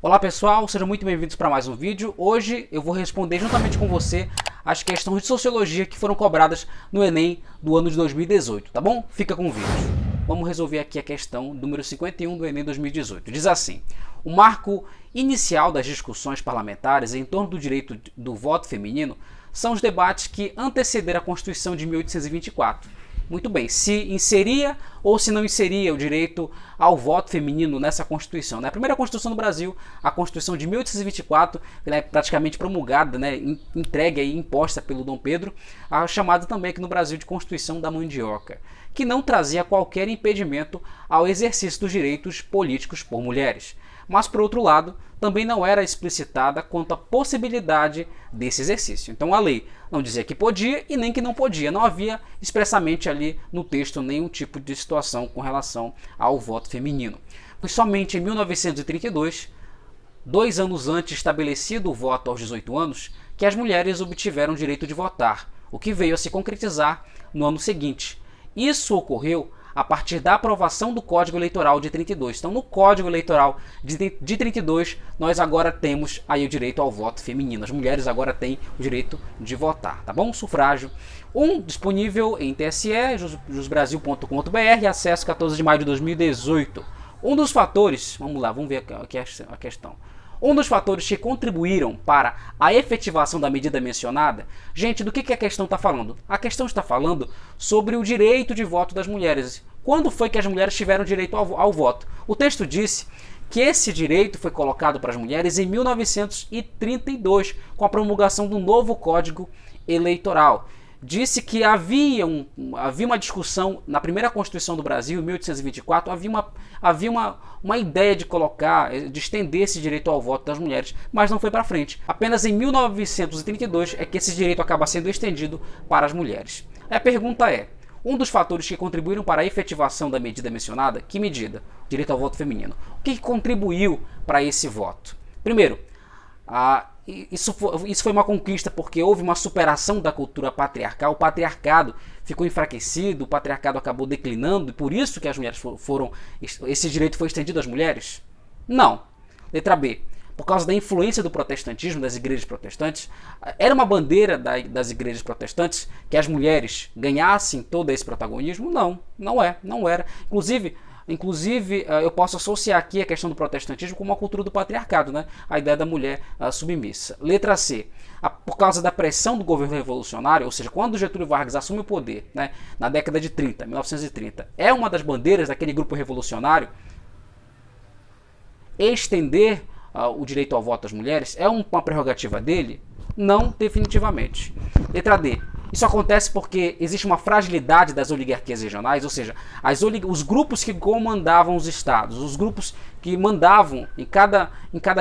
Olá pessoal, sejam muito bem-vindos para mais um vídeo. Hoje eu vou responder juntamente com você as questões de sociologia que foram cobradas no Enem do ano de 2018, tá bom? Fica com o vídeo. Vamos resolver aqui a questão número 51 do Enem 2018. Diz assim: o marco inicial das discussões parlamentares em torno do direito do voto feminino são os debates que antecederam a Constituição de 1824. Muito bem, se inseria ou se não inseria o direito ao voto feminino nessa Constituição. A primeira Constituição do Brasil, a Constituição de 1824, praticamente promulgada, entregue e imposta pelo Dom Pedro, a chamada também aqui no Brasil de Constituição da Mandioca, que não trazia qualquer impedimento ao exercício dos direitos políticos por mulheres. Mas, por outro lado, também não era explicitada quanto à possibilidade desse exercício. Então a lei não dizia que podia e nem que não podia. Não havia expressamente ali no texto nenhum tipo de situação com relação ao voto feminino. Foi somente em 1932, 2 anos antes estabelecido o voto aos 18 anos, que as mulheres obtiveram o direito de votar, o que veio a se concretizar no ano seguinte. Isso ocorreu a partir da aprovação do Código Eleitoral de 32. Então, no Código Eleitoral de 32, nós agora temos aí o direito ao voto feminino. As mulheres agora têm o direito de votar, tá bom? Sufrágio. Disponível em TSE, jusbrasil.com.br, acesso 14 de maio de 2018. Um dos fatores, vamos lá, vamos ver aqui a questão. Um dos fatores que contribuíram para a efetivação da medida mencionada, gente, do que a questão está falando? A questão está falando sobre o direito de voto das mulheres. Quando foi que as mulheres tiveram direito ao voto? O texto disse que esse direito foi colocado para as mulheres em 1932, com a promulgação do novo Código Eleitoral. Disse que havia uma discussão na primeira Constituição do Brasil, em 1824, havia uma ideia de de estender esse direito ao voto das mulheres, mas não foi para frente. Apenas em 1932 é que esse direito acaba sendo estendido para as mulheres. A pergunta é: um dos fatores que contribuíram para a efetivação da medida mencionada, que medida? Direito ao voto feminino. O que contribuiu para esse voto? Primeiro, isso foi uma conquista porque houve uma superação da cultura patriarcal. O patriarcado ficou enfraquecido, o patriarcado acabou declinando e por isso que as mulheres esse direito foi estendido às mulheres? Não. Letra B. Por causa da influência do protestantismo, das igrejas protestantes, era uma bandeira das igrejas protestantes que as mulheres ganhassem todo esse protagonismo? Não, não era. Inclusive, eu posso associar aqui a questão do protestantismo com uma cultura do patriarcado, a ideia da mulher submissa. Letra C. Por causa da pressão do governo revolucionário, ou seja, quando Getúlio Vargas assume o poder, na década de 30, 1930, é uma das bandeiras daquele grupo revolucionário estender o direito ao voto das mulheres? É uma prerrogativa dele? Não, definitivamente. Letra D. Isso acontece porque existe uma fragilidade das oligarquias regionais, ou seja, os grupos que comandavam os estados, os grupos que mandavam em cada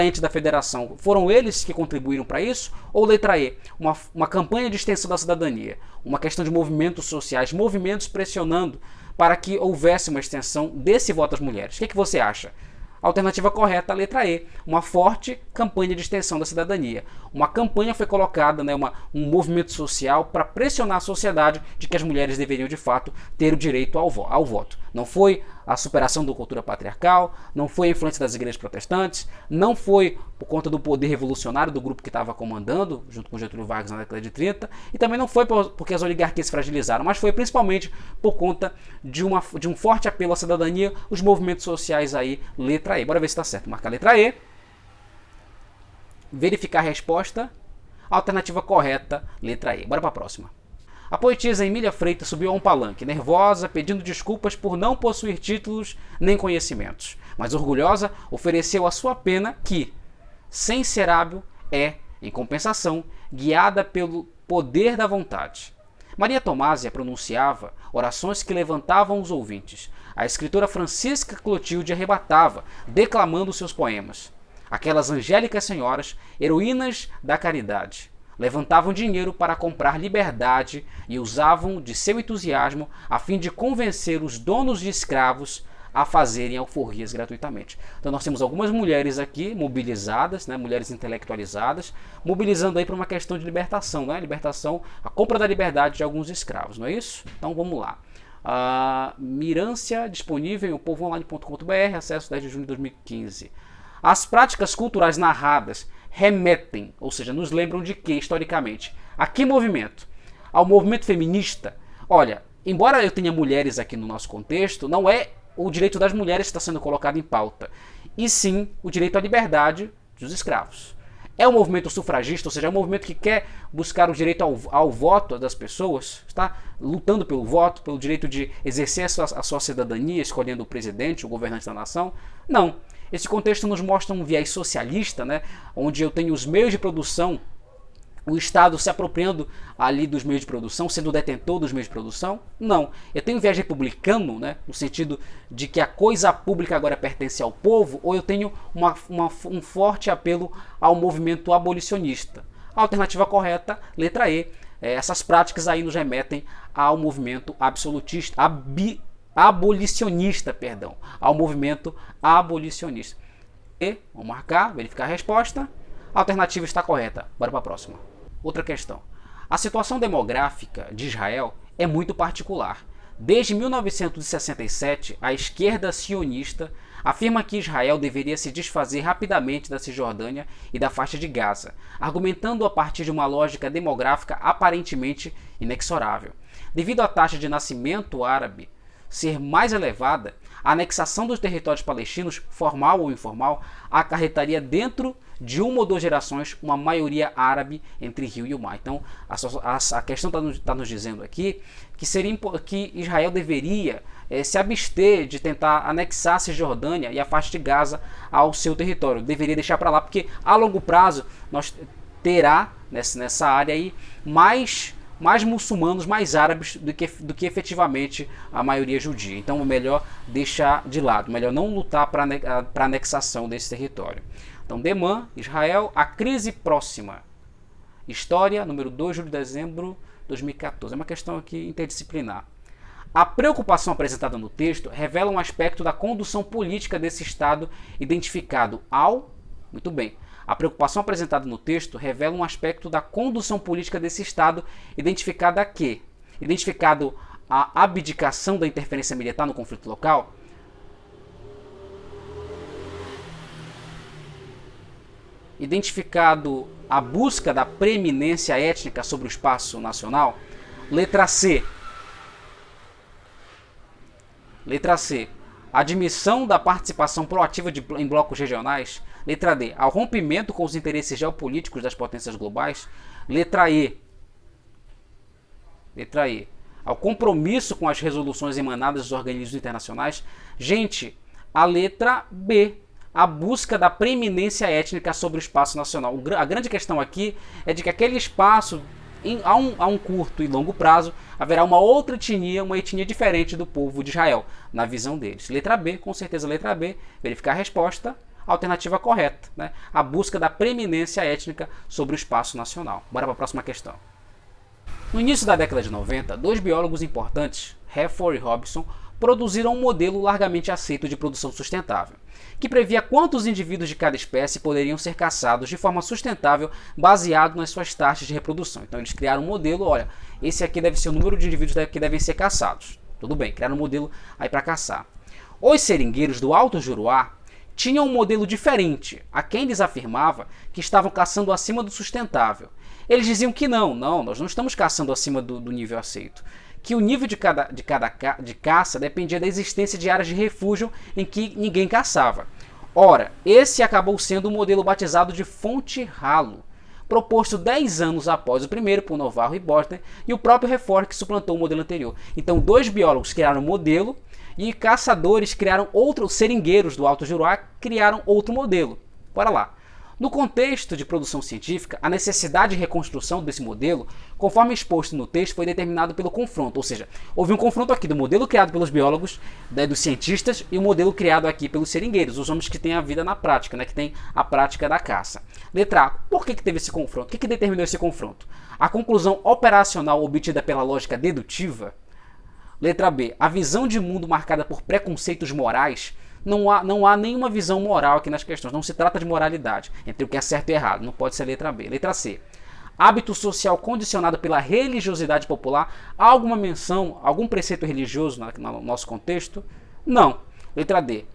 ente da federação, foram eles que contribuíram para isso? Ou letra E, uma campanha de extensão da cidadania, uma questão de movimentos sociais, movimentos pressionando para que houvesse uma extensão desse voto às mulheres? O que você acha? Alternativa correta, a letra E, uma forte campanha de extensão da cidadania. Uma campanha foi colocada, um movimento social para pressionar a sociedade de que as mulheres deveriam de fato ter o direito ao voto. Não foi a superação da cultura patriarcal, não foi a influência das igrejas protestantes, não foi por conta do poder revolucionário do grupo que estava comandando, junto com Getúlio Vargas na década de 30, e também não foi porque as oligarquias se fragilizaram, mas foi principalmente por conta de um forte apelo à cidadania, os movimentos sociais aí, letra E. Bora ver se está certo. Marcar a letra E. Verificar a resposta. Alternativa correta, letra E. Bora para a próxima. A poetisa Emília Freitas subiu a um palanque, nervosa, pedindo desculpas por não possuir títulos nem conhecimentos. Mas orgulhosa, ofereceu a sua pena que, sem ser hábil, é, em compensação, guiada pelo poder da vontade. Maria Tomásia pronunciava orações que levantavam os ouvintes. A escritora Francisca Clotilde arrebatava, declamando seus poemas. Aquelas angélicas senhoras, heroínas da caridade, levantavam dinheiro para comprar liberdade e usavam de seu entusiasmo a fim de convencer os donos de escravos a fazerem alforrias gratuitamente. Então nós temos algumas mulheres aqui mobilizadas, mulheres intelectualizadas, mobilizando aí para uma questão de libertação, libertação, a compra da liberdade de alguns escravos, não é isso? Então vamos lá. Mirância disponível em opovoonline.com.br, acesso 10 de junho de 2015. As práticas culturais narradas remetem, ou seja, nos lembram de quê, historicamente? A que movimento? Ao movimento feminista? Olha, embora eu tenha mulheres aqui no nosso contexto, não é o direito das mulheres que está sendo colocado em pauta, e sim o direito à liberdade dos escravos. É um movimento sufragista, ou seja, é um movimento que quer buscar o direito ao voto das pessoas, está lutando pelo voto, pelo direito de exercer a sua cidadania, escolhendo o presidente, o governante da nação? Não. Esse contexto nos mostra um viés socialista, né, onde eu tenho os meios de produção, o Estado se apropriando ali dos meios de produção, sendo detentor dos meios de produção? Não. Eu tenho um viés republicano, né, no sentido de que a coisa pública agora pertence ao povo, ou eu tenho um forte apelo ao movimento abolicionista? A alternativa correta, letra E. Essas práticas aí nos remetem ao movimento absolutista, abolicionista, perdão, ao movimento abolicionista. E, vamos marcar, verificar a resposta. A alternativa está correta. Bora para a próxima. Outra questão. A situação demográfica de Israel é muito particular. Desde 1967, a esquerda sionista afirma que Israel deveria se desfazer rapidamente da Cisjordânia e da faixa de Gaza, argumentando a partir de uma lógica demográfica aparentemente inexorável. Devido à taxa de nascimento árabe ser mais elevada, a anexação dos territórios palestinos, formal ou informal, acarretaria dentro de uma ou duas gerações uma maioria árabe entre Rio e o Mar. Então, a questão está nos dizendo aqui que Israel deveria se abster de tentar anexar a Cisjordânia e a faixa de Gaza ao seu território. Deveria deixar para lá, porque a longo prazo nós terá nessa área aí mais muçulmanos, mais árabes do que efetivamente a maioria judia. Então é melhor deixar de lado, melhor não lutar para a anexação desse território. Então, Deman, Israel, a crise próxima. História, número 2, julho e dezembro de 2014. É uma questão aqui interdisciplinar. A preocupação apresentada no texto revela um aspecto da condução política desse Estado identificado ao... Muito bem. A preocupação apresentada no texto revela um aspecto da condução política desse Estado identificado a quê? Identificado a abdicação da interferência militar no conflito local? Identificado a busca da preeminência étnica sobre o espaço nacional? Letra C. Letra C. Admissão da participação proativa em blocos regionais? Letra D. Ao rompimento com os interesses geopolíticos das potências globais? Letra E. Letra E. Ao compromisso com as resoluções emanadas dos organismos internacionais? Gente, a letra B. A busca da preeminência étnica sobre o espaço nacional. A grande questão aqui é de que aquele espaço, a um curto e longo prazo, haverá uma outra etnia, uma etnia diferente do povo de Israel, na visão deles. Letra B, com certeza letra B. Verificar a resposta. Alternativa correta, né? A busca da preeminência étnica sobre o espaço nacional. Bora para a próxima questão. No início da década de 90, dois biólogos importantes, Heffer e Robson, produziram um modelo largamente aceito de produção sustentável, que previa quantos indivíduos de cada espécie poderiam ser caçados de forma sustentável baseado nas suas taxas de reprodução. Então eles criaram um modelo, olha, esse aqui deve ser o número de indivíduos que devem ser caçados. Tudo bem, criaram um modelo aí para caçar. Os seringueiros do Alto Juruá tinham um modelo diferente, a quem eles afirmava que estavam caçando acima do sustentável. Eles diziam que não, nós não estamos caçando acima do nível aceito. Que o nível de caça dependia da existência de áreas de refúgio em que ninguém caçava. Ora, esse acabou sendo o modelo batizado de Fonte Ralo, proposto 10 anos após o primeiro por Navarro e Bosner, e o próprio Heffer que suplantou o modelo anterior. Então, dois biólogos criaram um modelo e caçadores criaram outro, seringueiros do Alto Juruá criaram outro modelo. Bora lá. No contexto de produção científica, a necessidade de reconstrução desse modelo, conforme exposto no texto, foi determinado pelo confronto, ou seja, houve um confronto aqui do modelo criado pelos biólogos, dos cientistas, e o modelo criado aqui pelos seringueiros, os homens que têm a vida na prática, né, que têm a prática da caça. Letra A, por que teve esse confronto? O que determinou esse confronto? A conclusão operacional obtida pela lógica dedutiva? Letra B, a visão de mundo marcada por preconceitos morais? Não há nenhuma visão moral aqui nas questões, não se trata de moralidade, entre o que é certo e errado, não pode ser letra B. Letra C, hábito social condicionado pela religiosidade popular, há alguma menção, algum preceito religioso no nosso contexto? Não. Letra D,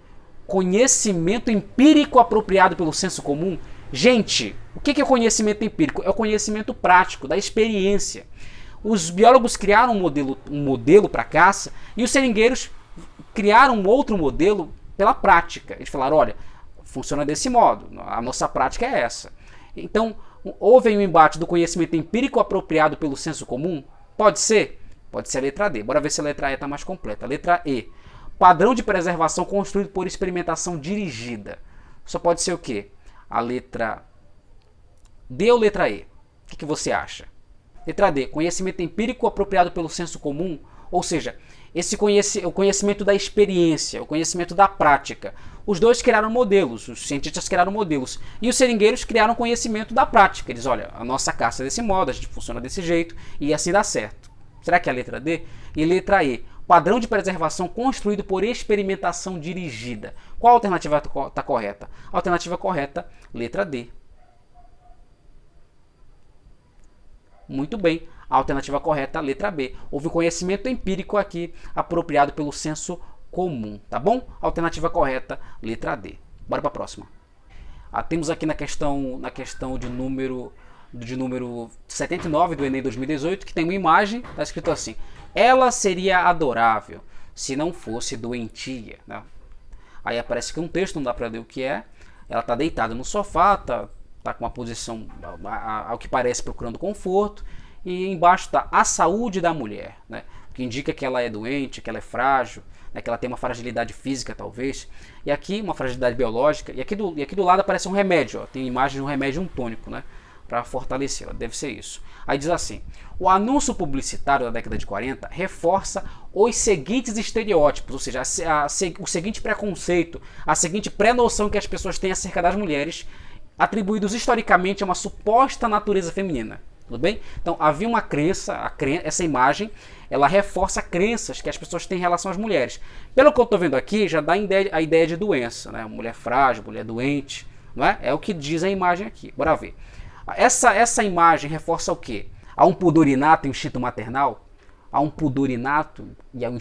conhecimento empírico apropriado pelo senso comum. Gente, o que é conhecimento empírico? É o conhecimento prático, da experiência. Os biólogos criaram um modelo para caça e os seringueiros criaram um outro modelo pela prática. Eles falaram, olha, funciona desse modo, a nossa prática é essa. Então, houve um embate do conhecimento empírico apropriado pelo senso comum? Pode ser? Pode ser a letra D. Bora ver se a letra E está mais completa. Letra E. Padrão de preservação construído por experimentação dirigida. Só pode ser o quê? A letra D ou letra E? O que você acha? Letra D. Conhecimento empírico apropriado pelo senso comum. Ou seja, o conhecimento da experiência, o conhecimento da prática. Os dois criaram modelos, os cientistas criaram modelos. E os seringueiros criaram conhecimento da prática. Eles, olha, a nossa caça é desse modo, a gente funciona desse jeito e assim dá certo. Será que é a letra D? E letra E. Padrão de preservação construído por experimentação dirigida. Qual alternativa está correta? A alternativa correta, letra D. Muito bem. A alternativa correta, letra B. Houve conhecimento empírico aqui apropriado pelo senso comum, tá bom? Alternativa correta, letra D. Bora para a próxima. Temos aqui na questão de número 79 do Enem 2018, que tem uma imagem, está escrito assim: ela seria adorável se não fosse doentia, né? Aí aparece aqui um texto, não dá para ler o que é. Ela está deitada no sofá, tá com uma posição, ao que parece, procurando conforto. E embaixo está a saúde da mulher, né? Que indica que ela é doente, que ela é frágil, né? Que ela tem uma fragilidade física, talvez. E aqui uma fragilidade biológica. E aqui do lado aparece um remédio, ó. Tem imagem de um remédio, um tônico, né? Para fortalecê-la, deve ser isso. Aí diz assim: o anúncio publicitário da década de 40 reforça os seguintes estereótipos, ou seja, o seguinte preconceito, a seguinte pré-noção que as pessoas têm acerca das mulheres, atribuídos historicamente a uma suposta natureza feminina. Tudo bem? Então havia uma crença, essa imagem, ela reforça crenças que as pessoas têm em relação às mulheres. Pelo que eu estou vendo aqui, já dá a ideia de doença, né? Mulher frágil, mulher doente, não é? É o que diz a imagem aqui. Bora ver. Essa imagem reforça o quê? Há um pudor inato e um instinto maternal? Há um pudor inato e há um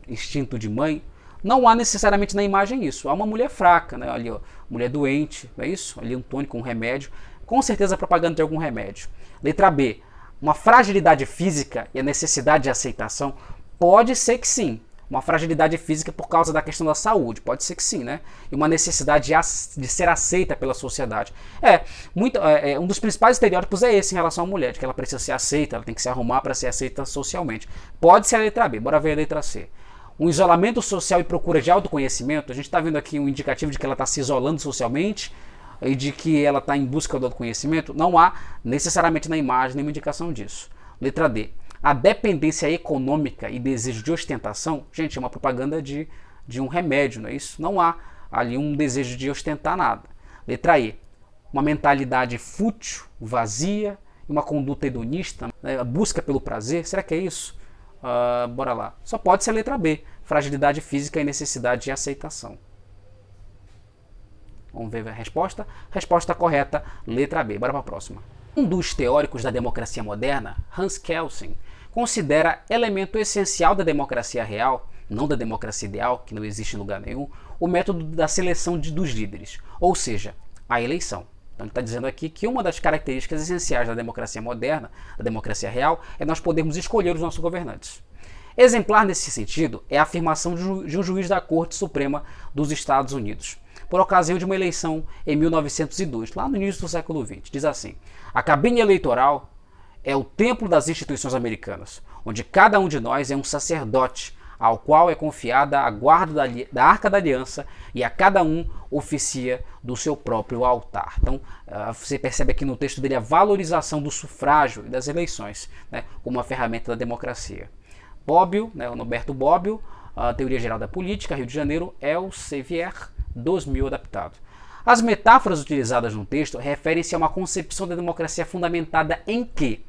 instinto de mãe? Não há necessariamente na imagem isso. Há uma mulher fraca, né? Ali, ó, mulher doente, não é isso? Ali um tônico, um remédio. Com certeza propaganda de algum remédio. Letra B. Uma fragilidade física e a necessidade de aceitação? Pode ser que sim. Uma fragilidade física por causa da questão da saúde. Pode ser que sim, né? E uma necessidade de ser aceita pela sociedade. Um dos principais estereótipos é esse em relação à mulher, de que ela precisa ser aceita, ela tem que se arrumar para ser aceita socialmente. Pode ser a letra B. Bora ver a letra C. Um isolamento social e procura de autoconhecimento. A gente está vendo aqui um indicativo de que ela está se isolando socialmente e de que ela está em busca do autoconhecimento. Não há necessariamente na imagem nenhuma indicação disso. Letra D. A dependência econômica e desejo de ostentação. Gente, é uma propaganda de um remédio, não é isso? Não há ali um desejo de ostentar nada. Letra E. Uma mentalidade fútil, vazia, uma conduta hedonista, né? Busca pelo prazer. Será que é isso? Bora lá. Só pode ser a letra B. Fragilidade física e necessidade de aceitação. Vamos ver a resposta. Resposta correta, letra B. Bora para a próxima. Um dos teóricos da democracia moderna, Hans Kelsen, considera elemento essencial da democracia real, não da democracia ideal, que não existe em lugar nenhum, o método da seleção dos líderes, ou seja, a eleição. Então ele está dizendo aqui que uma das características essenciais da democracia moderna, da democracia real, é nós podermos escolher os nossos governantes. Exemplar nesse sentido é a afirmação de um juiz da Corte Suprema dos Estados Unidos, por ocasião de uma eleição em 1902, lá no início do século XX. Diz assim: a cabine eleitoral é o templo das instituições americanas, onde cada um de nós é um sacerdote, ao qual é confiada a guarda da Arca da Aliança e a cada um oficia do seu próprio altar. Então, você percebe aqui no texto dele a valorização do sufrágio e das eleições, né, como uma ferramenta da democracia. Bobbio, né, o Norberto Bobbio, a Teoria Geral da Política, Rio de Janeiro, Elsevier, 2000 adaptado. As metáforas utilizadas no texto referem-se a uma concepção da democracia fundamentada em que?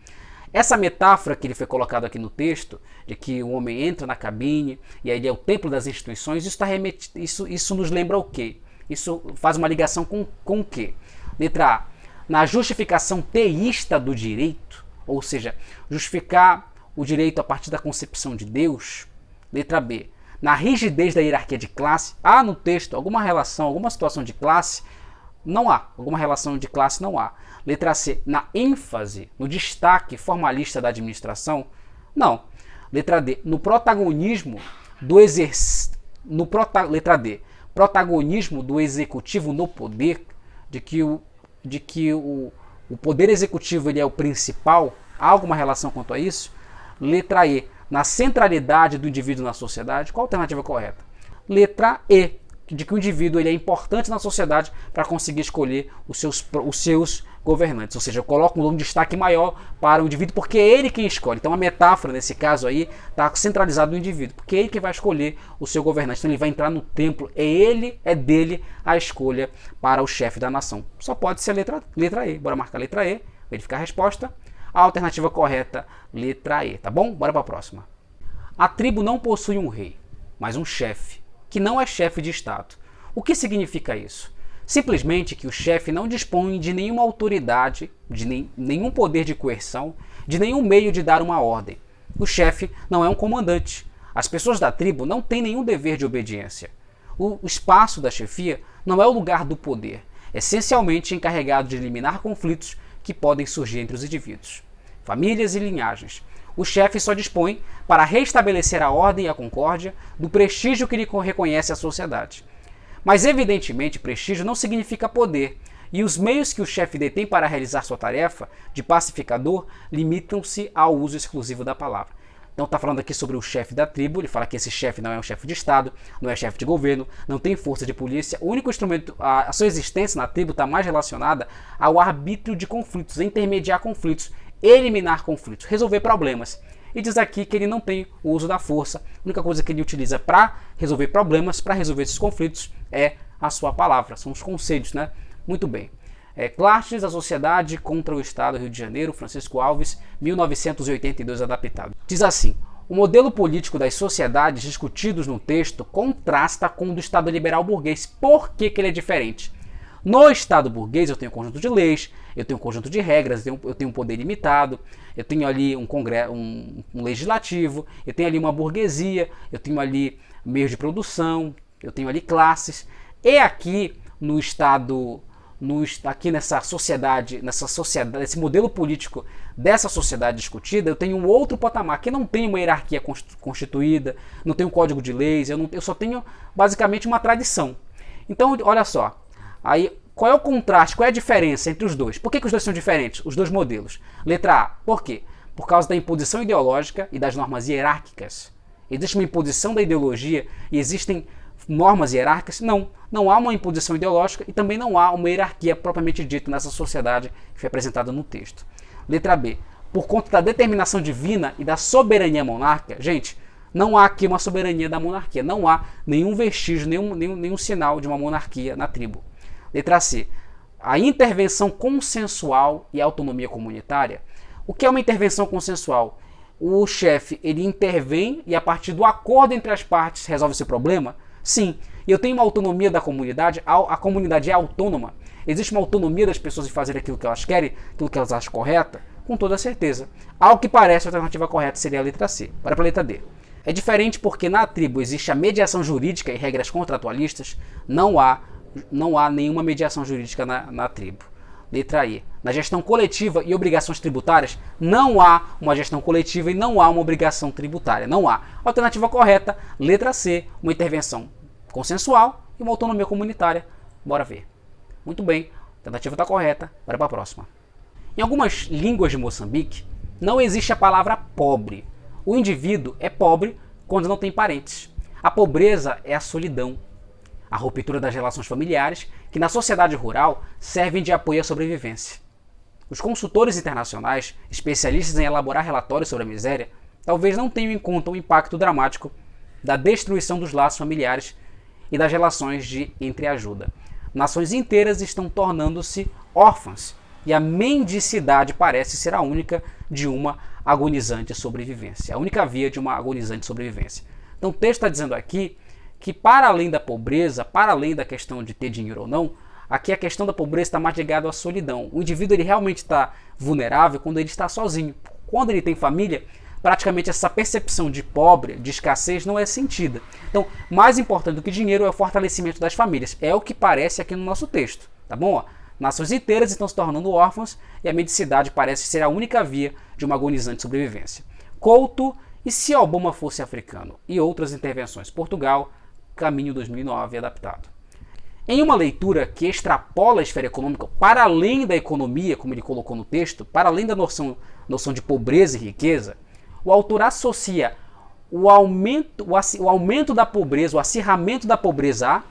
Essa metáfora que ele foi colocado aqui no texto, de que o homem entra na cabine e aí ele é o templo das instituições, isso nos lembra o quê? Isso faz uma ligação com o quê? Letra A. Na justificação teísta do direito, ou seja, justificar o direito a partir da concepção de Deus. Letra B. na rigidez da hierarquia de classe, há no texto alguma relação, alguma situação de classe? Não há. Alguma relação de classe não há. Letra C, na ênfase, no destaque formalista da administração? Não. Letra D, no protagonismo do Letra D, protagonismo do executivo no poder, de que o poder executivo ele é o principal? Há alguma relação quanto a isso? Letra E, na centralidade do indivíduo na sociedade? Qual a alternativa correta? Letra E, de que o indivíduo ele é importante na sociedade para conseguir escolher os seus governantes. Ou seja, eu coloco um destaque maior para o indivíduo porque é ele quem escolhe. Então a metáfora nesse caso aí está centralizada no indivíduo, porque é ele que vai escolher o seu governante. Então ele vai entrar no templo, é dele a escolha para o chefe da nação. Só pode ser a letra E. Bora marcar a letra E, verificar a resposta. A alternativa correta, letra E, tá bom? Bora para a próxima. A tribo não possui um rei, mas um chefe, que não é chefe de Estado. O que significa isso? Simplesmente que o chefe não dispõe de nenhuma autoridade, de nenhum poder de coerção, de nenhum meio de dar uma ordem. O chefe não é um comandante. As pessoas da tribo não têm nenhum dever de obediência. O espaço da chefia não é o lugar do poder, essencialmente encarregado de eliminar conflitos que podem surgir entre os indivíduos, famílias e linhagens. O chefe só dispõe para restabelecer a ordem e a concórdia do prestígio que lhe reconhece a sociedade. Mas evidentemente prestígio não significa poder, e os meios que o chefe detém para realizar sua tarefa de pacificador limitam-se ao uso exclusivo da palavra. Então está falando aqui sobre o chefe da tribo, ele fala que esse chefe não é um chefe de Estado, não é chefe de governo, não tem força de polícia. O único instrumento, a sua existência na tribo está mais relacionada ao arbítrio de conflitos, intermediar conflitos, eliminar conflitos, resolver problemas. E diz aqui que ele não tem o uso da força, a única coisa que ele utiliza para resolver problemas, para resolver esses conflitos, é a sua palavra, são os conselhos, né? Muito bem. Clastes, a Sociedade contra o Estado, Rio de Janeiro, Francisco Alves, 1982, adaptado. Diz assim: o modelo político das sociedades discutidos no texto contrasta com o do Estado liberal burguês. Por que ele é diferente? No Estado burguês eu tenho um conjunto de leis, eu tenho um conjunto de regras, eu tenho um poder limitado, eu tenho ali um legislativo, eu tenho ali uma burguesia, eu tenho ali meios de produção, eu tenho ali classes. E aqui no Estado, aqui nessa sociedade, nesse modelo político dessa sociedade discutida, eu tenho um outro patamar, que não tem uma hierarquia constituída, não tem um código de leis, eu só tenho basicamente uma tradição. Então, olha só, aí qual é o contraste, qual é a diferença entre os dois? Por que os dois são diferentes, os dois modelos? Letra A, por quê? Por causa da imposição ideológica e das normas hierárquicas. Existe uma imposição da ideologia e existem normas hierárquicas? Não, não há uma imposição ideológica e também não há uma hierarquia propriamente dita nessa sociedade que foi apresentada no texto. Letra B, por conta da determinação divina e da soberania monárquica. Gente, não há aqui uma soberania da monarquia, não há nenhum vestígio, nenhum sinal de uma monarquia na tribo. Letra C, a intervenção consensual e a autonomia comunitária. O que é uma intervenção consensual? O chefe, ele intervém e a partir do acordo entre as partes resolve esse problema? Sim. E eu tenho uma autonomia da comunidade, a comunidade é autônoma. Existe uma autonomia das pessoas de fazer aquilo que elas querem, aquilo que elas acham correta? Com toda certeza. Ao que parece, a alternativa correta seria a letra C. Bora para a letra D. É diferente porque na tribo existe a mediação jurídica e regras contratualistas, não há nenhuma mediação jurídica na tribo. Letra E. Na gestão coletiva e obrigações tributárias, não há uma gestão coletiva e não há uma obrigação tributária. Não há. Alternativa correta, letra C, uma intervenção consensual e uma autonomia comunitária. Bora ver. Muito bem, a alternativa está correta. Bora para a próxima. Em algumas línguas de Moçambique, não existe a palavra pobre. O indivíduo é pobre quando não tem parentes. A pobreza é a solidão, a ruptura das relações familiares, que na sociedade rural servem de apoio à sobrevivência. Os consultores internacionais, especialistas em elaborar relatórios sobre a miséria, talvez não tenham em conta o impacto dramático da destruição dos laços familiares e das relações de entreajuda. Nações inteiras estão tornando-se órfãs e a mendicidade parece ser a única de uma agonizante sobrevivência, a única via de uma agonizante sobrevivência. Então o texto está dizendo aqui que para além da pobreza, para além da questão de ter dinheiro ou não, aqui a questão da pobreza está mais ligada à solidão. O indivíduo ele realmente está vulnerável quando ele está sozinho. Quando ele tem família, praticamente essa percepção de pobre, de escassez, não é sentida. Então, mais importante do que dinheiro é o fortalecimento das famílias. É o que parece aqui no nosso texto, tá bom? Ó, nações inteiras estão se tornando órfãos e a mendicidade parece ser a única via de uma agonizante sobrevivência. Couto, e se Obama fosse africano? E outras intervenções. Portugal, Caminho 2009, adaptado. Em uma leitura que extrapola a esfera econômica para além da economia, como ele colocou no texto, para além da noção de pobreza e riqueza, o autor associa o aumento da pobreza, o acirramento da pobreza a...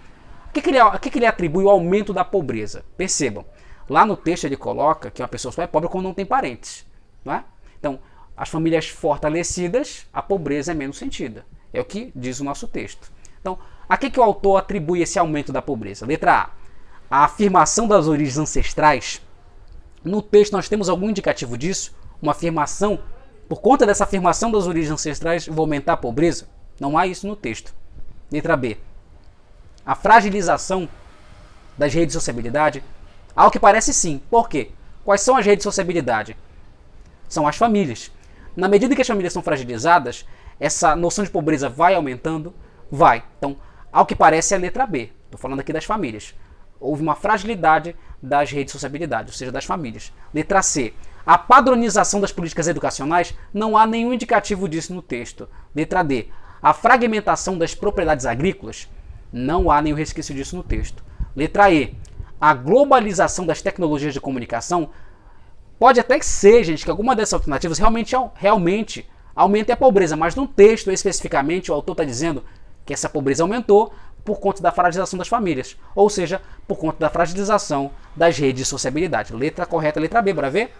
O que ele atribui o aumento da pobreza? Percebam, lá no texto ele coloca que uma pessoa só é pobre quando não tem parentes. Não é? Então, as famílias fortalecidas, a pobreza é menos sentida. É o que diz o nosso texto. Então, a que o autor atribui esse aumento da pobreza? Letra A. A afirmação das origens ancestrais. No texto nós temos algum indicativo disso? Uma afirmação, por conta dessa afirmação das origens ancestrais, vai aumentar a pobreza? Não há isso no texto. Letra B. A fragilização das redes de sociabilidade. Ao que parece sim. Por quê? Quais são as redes de sociabilidade? São as famílias. Na medida que as famílias são fragilizadas, essa noção de pobreza vai aumentando? Vai. Então, ao que parece é a letra B. Estou falando aqui das famílias. Houve uma fragilidade das redes de sociabilidade, ou seja, das famílias. Letra C. A padronização das políticas educacionais, não há nenhum indicativo disso no texto. Letra D. A fragmentação das propriedades agrícolas, não há nenhum resquício disso no texto. Letra E. A globalização das tecnologias de comunicação, pode até que ser, gente, que alguma dessas alternativas realmente aumente a pobreza, mas no texto especificamente o autor está dizendo que essa pobreza aumentou por conta da fragilização das famílias, ou seja, por conta da fragilização das redes de sociabilidade. Letra correta, letra B, bora ver?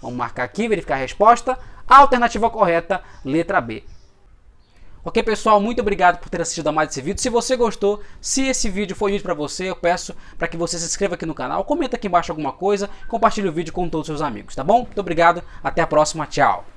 Vamos marcar aqui, verificar a resposta. A alternativa correta, letra B. Ok, pessoal, muito obrigado por ter assistido a mais esse vídeo. Se você gostou, se esse vídeo foi útil para você, eu peço para que você se inscreva aqui no canal, comenta aqui embaixo alguma coisa, compartilhe o vídeo com todos os seus amigos, tá bom? Muito obrigado, até a próxima, tchau!